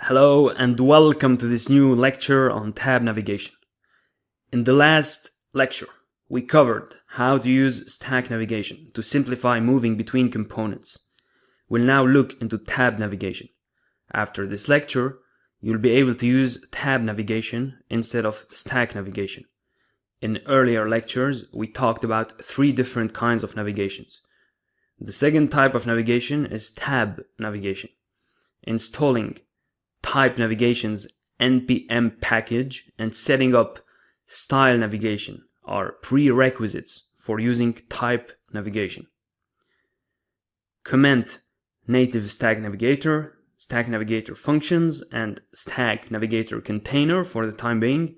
Hello and welcome to this new lecture on tab navigation. In the last lecture, we covered how to use stack navigation to simplify moving between components. We'll now look into tab navigation. After this lecture, you'll be able to use tab navigation instead of stack navigation. In earlier lectures, we talked about 3 different kinds of navigations. The second type of navigation is tab navigation. Installing Type Navigation's npm package and setting up style navigation are prerequisites for using type navigation. Comment native stack navigator functions, and stack navigator container for the time being.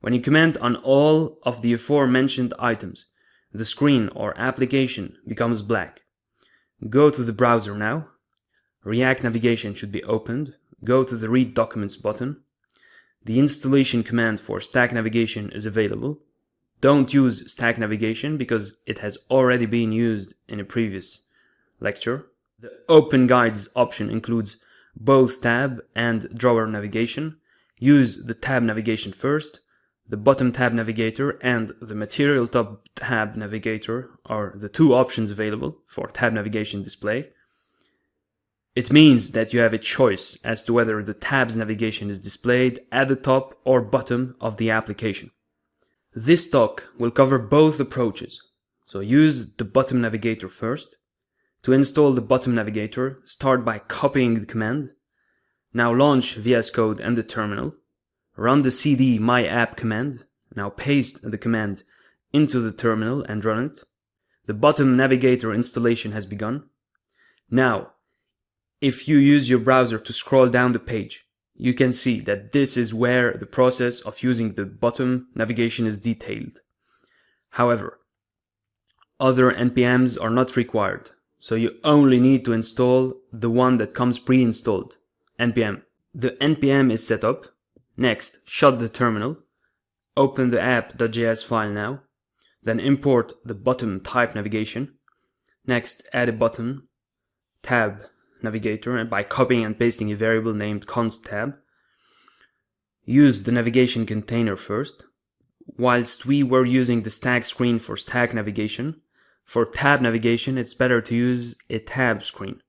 When you comment on all of the aforementioned items, the screen or application becomes black. Go to the browser now. React Navigation should be opened. Go to the Read Documents button. The installation command for Stack Navigation is available. Don't use Stack Navigation because it has already been used in a previous lecture. The Open Guides option includes both tab and drawer navigation. Use the tab navigation first. The bottom tab navigator and the material tab navigator are the 2 options available for tab navigation display. It means that you have a choice as to whether the tabs navigation is displayed at the top or bottom of the application. This talk will cover both approaches, so use the bottom navigator first. To install the bottom navigator, start by copying the command. Now launch VS Code and the terminal. Run the cd myapp command. Now paste the command into the terminal and run it. The bottom navigator installation has begun. Now, if you use your browser to scroll down the page, you can see that this is where the process of using the bottom navigation is detailed. However, other npms are not required, so you only need to install the one that comes pre-installed, npm. The npm is set up. Next, shut the terminal. Open the app.js file now. Then import the bottom type navigation. Next, add a bottom tab navigator and by copying and pasting a variable named const tab. Use the navigation container first. Whilst we were using the stack screen for stack navigation, for tab navigation it's better to use a tab screen.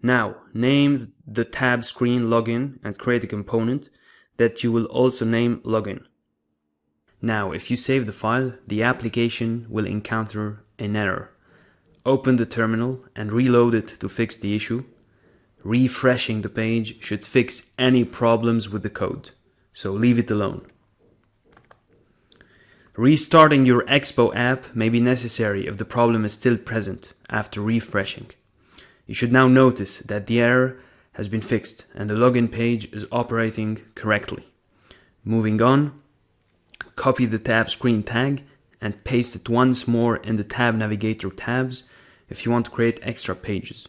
Now name the tab screen login and create a component that you will also name login. Now if you save the file, the application will encounter an error. Open the terminal and reload it to fix the issue. Refreshing the page should fix any problems with the code, so leave it alone. Restarting your Expo app may be necessary if the problem is still present after refreshing. You should now notice that the error has been fixed and the login page is operating correctly. Moving on, copy the tab screen tag and paste it once more in the tab navigator tabs if you want to create extra pages.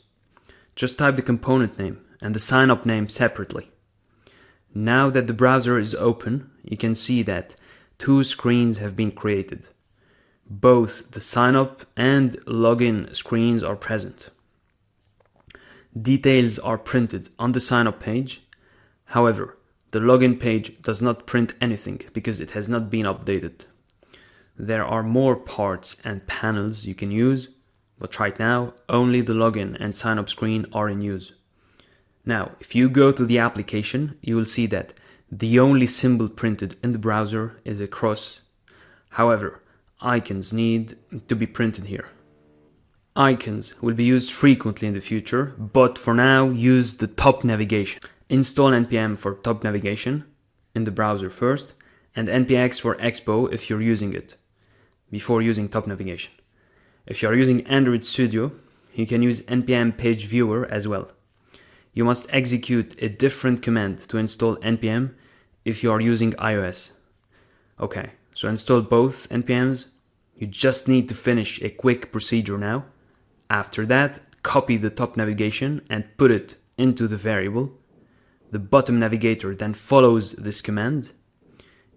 Just type the component name and the sign-up name separately. Now that the browser is open, you can see that 2 screens have been created. Both the sign-up and login screens are present. Details are printed on the sign-up page. However, the login page does not print anything because it has not been updated. There are more parts and panels you can use, but right now only the login and sign-up screen are in use. Now, if you go to the application, you will see that the only symbol printed in the browser is a cross. However, icons need to be printed here. Icons will be used frequently in the future, but for now use the top navigation. Install npm for top navigation in the browser first, and npx for Expo if you're using it, before using top navigation. If you are using Android Studio, you can use npm page viewer as well. You must execute a different command to install npm if you are using iOS. Okay, so install both npms. You just need to finish a quick procedure now. After that, copy the top navigation and put it into the variable. The bottom navigator then follows this command.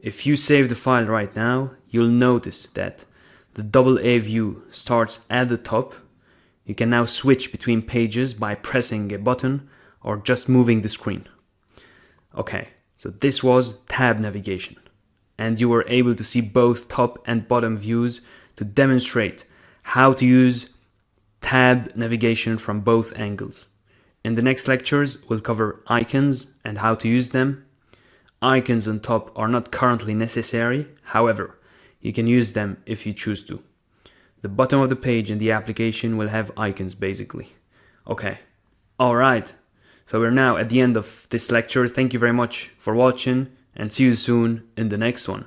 If you save the file right now, you'll notice that the AA view starts at the top. You can now switch between pages by pressing a button or just moving the screen. Okay, so this was tab navigation, and you were able to see both top and bottom views to demonstrate how to use tab navigation from both angles. In the next lectures, we'll cover icons and how to use them. Icons on top are not currently necessary, however, you can use them if you choose to. The bottom of the page in the application will have icons basically. Okay, alright, so we're now at the end of this lecture. Thank you very much for watching and see you soon in the next one.